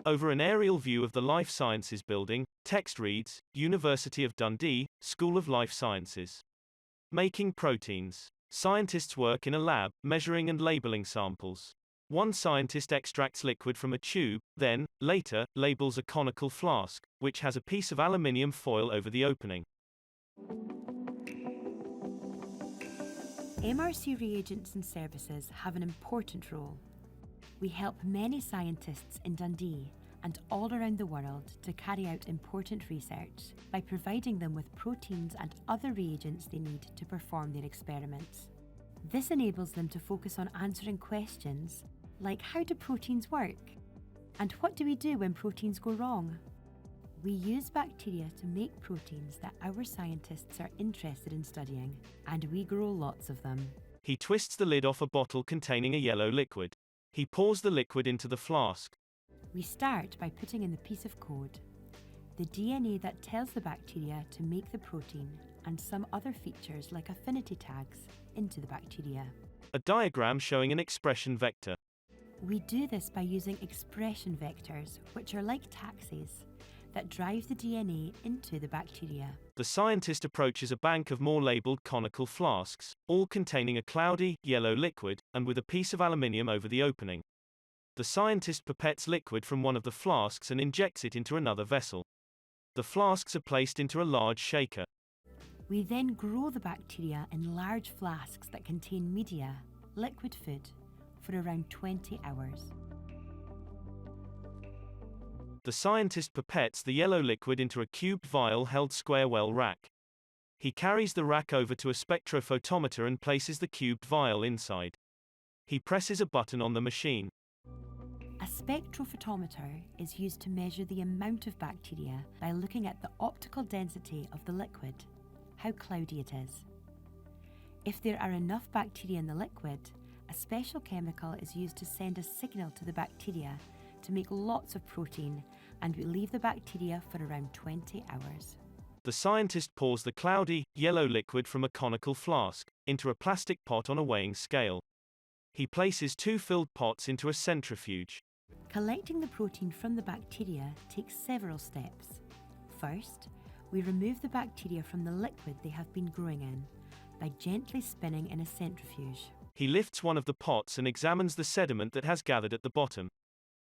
Over an aerial view of the Life Sciences building, text reads, University of Dundee, School of Life Sciences. Making proteins. Scientists work in a lab, measuring and labeling samples. One scientist extracts liquid from a tube, then, later, labels a conical flask, which has a piece of aluminium foil over the opening. MRC Reagents and Services have an important role. We help many scientists in Dundee and all around the world to carry out important research by providing them with proteins and other reagents they need to perform their experiments. This enables them to focus on answering questions like how do proteins work? And what do we do when proteins go wrong? We use bacteria to make proteins that our scientists are interested in studying, and we grow lots of them. He twists the lid off a bottle containing a yellow liquid. He pours the liquid into the flask. We start by putting in the piece of code, the DNA that tells the bacteria to make the protein, and some other features like affinity tags into the bacteria. A diagram showing an expression vector. We do this by using expression vectors, which are like taxis, that drive the DNA into the bacteria. The scientist approaches a bank of more labeled conical flasks, all containing a cloudy, yellow liquid, and with a piece of aluminium over the opening. The scientist pipettes liquid from one of the flasks and injects it into another vessel. The flasks are placed into a large shaker. We then grow the bacteria in large flasks that contain media, liquid food, for around 20 hours. The scientist pipettes the yellow liquid into a cubed vial held square well rack. He carries the rack over to a spectrophotometer and places the cubed vial inside. He presses a button on the machine. A spectrophotometer is used to measure the amount of bacteria by looking at the optical density of the liquid, how cloudy it is. If there are enough bacteria in the liquid, a special chemical is used to send a signal to the bacteria to make lots of protein, and we leave the bacteria for around 20 hours. The scientist pours the cloudy, yellow liquid from a conical flask into a plastic pot on a weighing scale. He places 2 filled pots into a centrifuge. Collecting the protein from the bacteria takes several steps. First, we remove the bacteria from the liquid they have been growing in by gently spinning in a centrifuge. He lifts one of the pots and examines the sediment that has gathered at the bottom.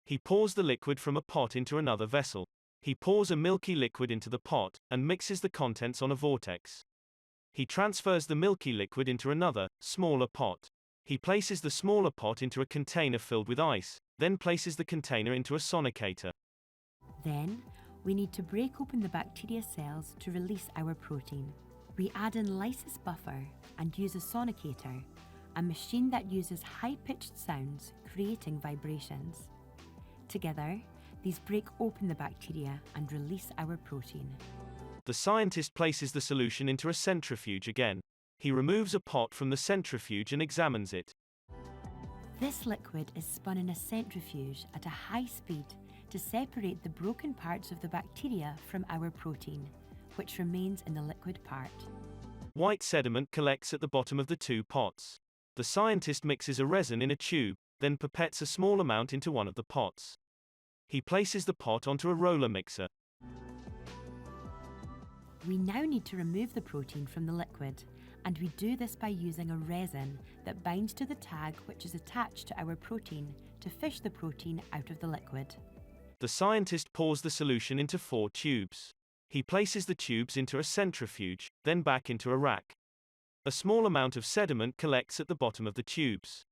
He pours the liquid from a pot into another vessel. He pours a milky liquid into the pot, and mixes the contents on a vortex. He transfers the milky liquid into another, smaller pot. He places the smaller pot into a container filled with ice, then places the container into a sonicator. Then, we need to break open the bacteria cells to release our protein. We add in lysis buffer and use a sonicator, a machine that uses high-pitched sounds, creating vibrations. Together, these break open the bacteria and release our protein. The scientist places the solution into a centrifuge again. He removes a pot from the centrifuge and examines it. This liquid is spun in a centrifuge at a high speed to separate the broken parts of the bacteria from our protein, which remains in the liquid part. White sediment collects at the bottom of the 2 pots. The scientist mixes a resin in a tube, then pipettes a small amount into one of the pots. He places the pot onto a roller mixer. We now need to remove the protein from the liquid, and we do this by using a resin that binds to the tag which is attached to our protein to fish the protein out of the liquid. The scientist pours the solution into 4 tubes. He places the tubes into a centrifuge, then back into a rack. A small amount of sediment collects at the bottom of the tubes.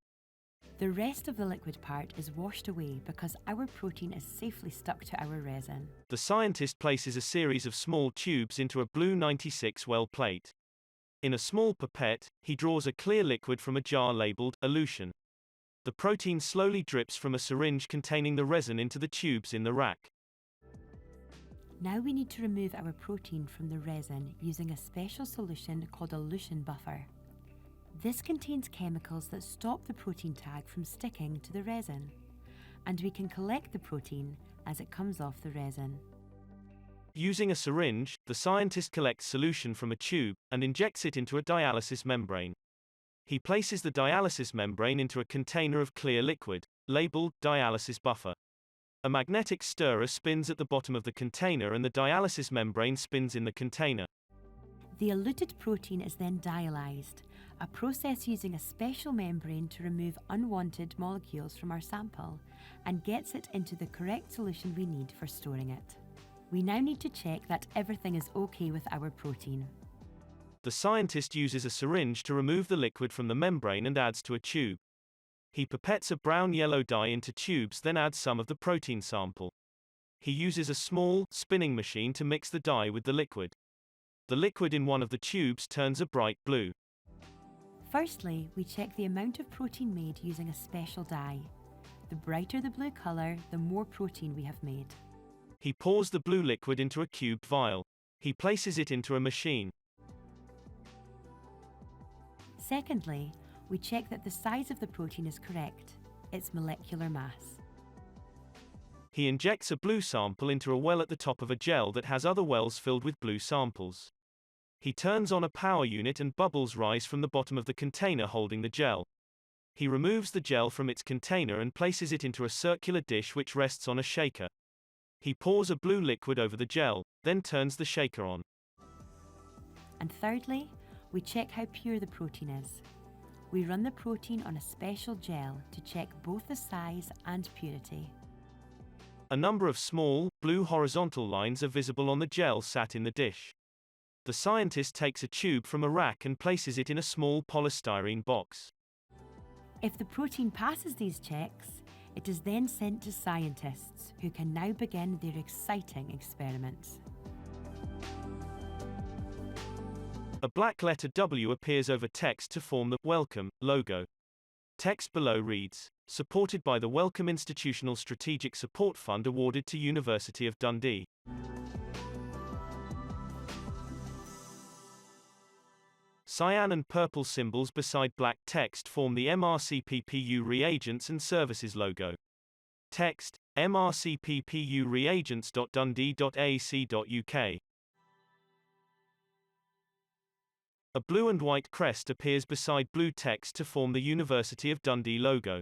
The rest of the liquid part is washed away because our protein is safely stuck to our resin. The scientist places a series of small tubes into a blue 96 well plate. In a small pipette, he draws a clear liquid from a jar labeled elution. The protein slowly drips from a syringe containing the resin into the tubes in the rack. Now we need to remove our protein from the resin using a special solution called elution buffer. This contains chemicals that stop the protein tag from sticking to the resin, and we can collect the protein as it comes off the resin. Using a syringe, the scientist collects solution from a tube and injects it into a dialysis membrane. He places the dialysis membrane into a container of clear liquid, labeled dialysis buffer. A magnetic stirrer spins at the bottom of the container and the dialysis membrane spins in the container. The eluted protein is then dialyzed, a process using a special membrane to remove unwanted molecules from our sample and gets it into the correct solution we need for storing it. We now need to check that everything is okay with our protein. The scientist uses a syringe to remove the liquid from the membrane and adds to a tube. He pipettes a brown-yellow dye into tubes, then adds some of the protein sample. He uses a small, spinning machine to mix the dye with the liquid. The liquid in one of the tubes turns a bright blue. Firstly, we check the amount of protein made using a special dye. The brighter the blue color, the more protein we have made. He pours the blue liquid into a cubed vial. He places it into a machine. Secondly, we check that the size of the protein is correct, its molecular mass. He injects a blue sample into a well at the top of a gel that has other wells filled with blue samples. He turns on a power unit and bubbles rise from the bottom of the container holding the gel. He removes the gel from its container and places it into a circular dish which rests on a shaker. He pours a blue liquid over the gel, then turns the shaker on. And thirdly, we check how pure the protein is. We run the protein on a special gel to check both the size and purity. A number of small, blue horizontal lines are visible on the gel sat in the dish. The scientist takes a tube from a rack and places it in a small polystyrene box. If the protein passes these checks, it is then sent to scientists who can now begin their exciting experiments. A black letter W appears over text to form the Wellcome logo. Text below reads, supported by the Wellcome Institutional Strategic Support Fund awarded to University of Dundee. Cyan and purple symbols beside black text form the MRC Reagents and Services logo. Text, MRC Reagents.dundee.ac.uk. A blue and white crest appears beside blue text to form the University of Dundee logo.